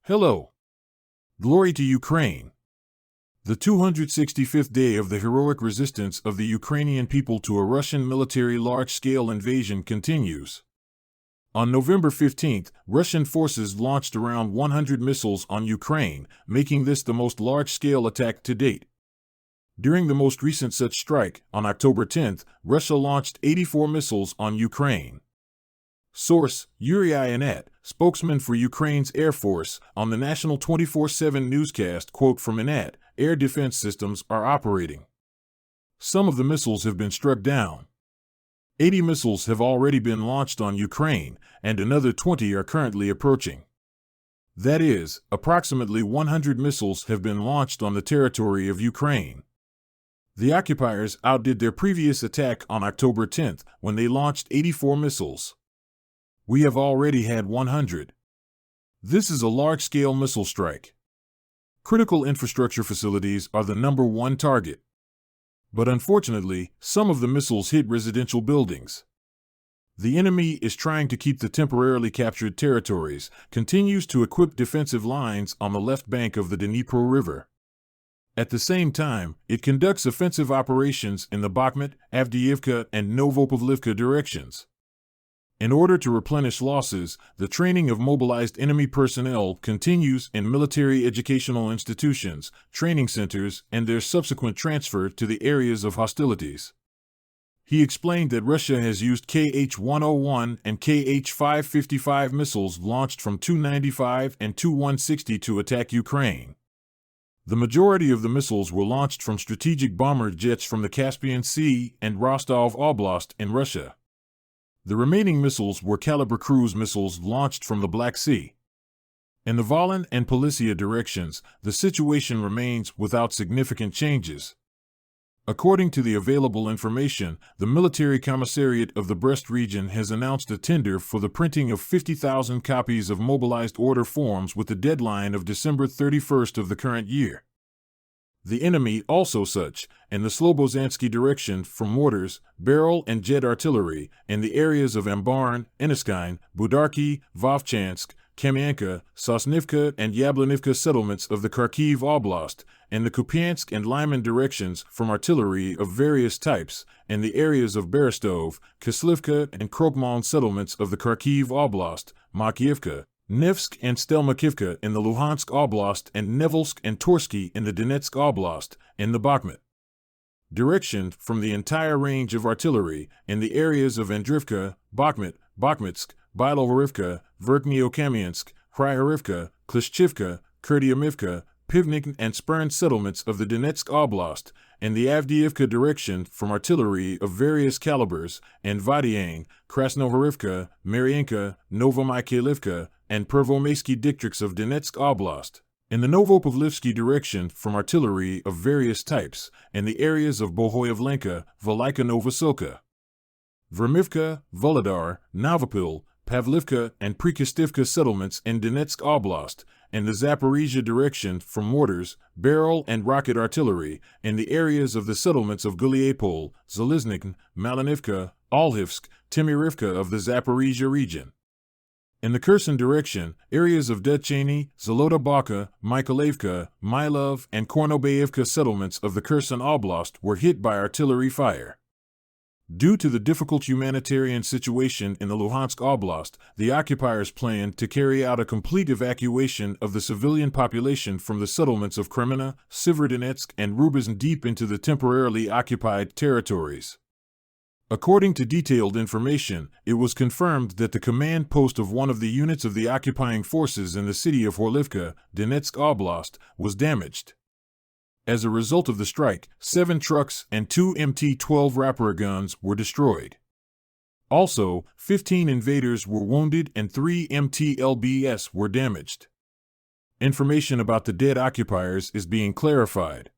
Hello. Glory to Ukraine. The 265th day of the heroic resistance of the Ukrainian people to a Russian military large-scale invasion continues. On November 15th, Russian forces launched around 100 missiles on Ukraine, making this the most large-scale attack to date. During the most recent such strike, on October 10th, Russia launched 84 missiles on Ukraine. Source: Yuri Ianat, spokesman for Ukraine's Air Force, on the national 24/7 newscast. Quote from Ianat: "Air defense systems are operating. Some of the missiles have been struck down. 80 missiles have already been launched on Ukraine, and another 20 are currently approaching. That is, approximately 100 missiles have been launched on the territory of Ukraine." The occupiers outdid their previous attack on October 10th, when they launched 84 missiles. "We have already had 100. This is a large-scale missile strike. Critical infrastructure facilities are the number one target. But unfortunately, some of the missiles hit residential buildings. The enemy is trying to keep the temporarily captured territories, continues to equip defensive lines on the left bank of the Dnipro River. At the same time, it conducts offensive operations in the Bakhmut, Avdiivka, and Novopavlivka directions. In order to replenish losses, the training of mobilized enemy personnel continues in military educational institutions, training centers, and their subsequent transfer to the areas of hostilities. He explained that Russia has used Kh-101 and Kh-555 missiles launched from Tu-95 and Tu-160 to attack Ukraine. The majority of the missiles were launched from strategic bomber jets from the Caspian Sea and Rostov Oblast in Russia. The remaining missiles were caliber cruise missiles launched from the Black Sea. In the Volyn and Polisia directions, the situation remains without significant changes. According to the available information, the Military Commissariat of the Brest region has announced a tender for the printing of 50,000 copies of mobilized order forms with the deadline of December 31st of the current year. The enemy also such, in the Slobozansky direction for mortars, barrel and jet artillery, in the areas of Ambarn, Eniskine, Budarki, Vovchansk, Kamianka, Sosnivka and Yablonivka settlements of the Kharkiv Oblast, and the Kupiansk and Lyman directions from artillery of various types, and the areas of Berestov, Kislivka and Krokmaln settlements of the Kharkiv Oblast, Makiivka, Nevsk and Stelmakivka in the Luhansk Oblast, and Nevelsk and Torsky in the Donetsk Oblast, in the Bakhmut direction from the entire range of artillery, in the areas of Andrivka, Bakhmut, Bakhmutsk, Bilohorivka, Verkhnyo-Kamiansk, Kryharivka, Klishchivka, Kurdyamivka, Pivnik and Spern settlements of the Donetsk Oblast, and the Avdiivka direction from artillery of various calibers, and Vadiang, Krasnohorivka, Marienka, Novomykhailivka, and Pervomaysky districts of Donetsk Oblast, in the Novopavlivsky direction from artillery of various types, and the areas of Bohoyavlenka, Velika Novosilka, Vermivka, Volodar, Novopil, Pavlivka, and Prikostivka settlements in Donetsk Oblast, and the Zaporizhia direction from mortars, barrel, and rocket artillery, in the areas of the settlements of Guliapol, Zeliznikn, Malinivka, Alhivsk, Timirivka of the Zaporizhia region. In the Kherson direction, areas of Dutchany, Zolota Baka, Mykolaievka, Mylov, and Kornobayevka settlements of the Kherson Oblast were hit by artillery fire. Due to the difficult humanitarian situation in the Luhansk Oblast, the occupiers planned to carry out a complete evacuation of the civilian population from the settlements of Kremina, Severodonetsk, and Rubizn deep into the temporarily occupied territories. According to detailed information, it was confirmed that the command post of one of the units of the occupying forces in the city of Horlivka, Donetsk Oblast, was damaged. As a result of the strike, 7 trucks and 2 MT-12 Raptor guns were destroyed. Also, 15 invaders were wounded and 3 MT-LBS were damaged. Information about the dead occupiers is being clarified.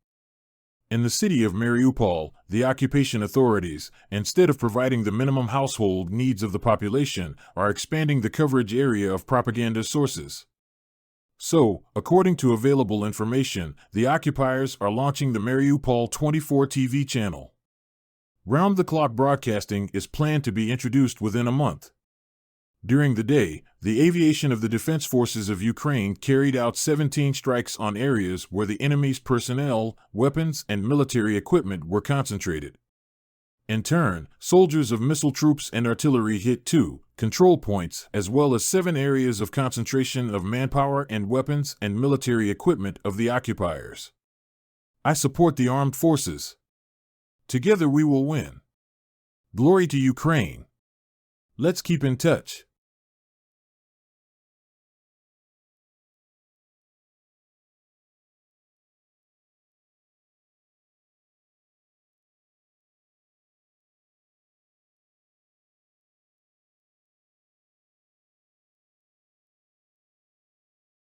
In the city of Mariupol, the occupation authorities, instead of providing the minimum household needs of the population, are expanding the coverage area of propaganda sources. So, according to available information, the occupiers are launching the Mariupol 24 TV channel. Round-the-clock broadcasting is planned to be introduced within a month. During the day, the aviation of the defense forces of Ukraine carried out 17 strikes on areas where the enemy's personnel, weapons, and military equipment were concentrated. In turn, soldiers of missile troops and artillery hit 2 control points as well as 7 areas of concentration of manpower and weapons and military equipment of the occupiers. I support the armed forces. Together we will win. Glory to Ukraine. Let's keep in touch.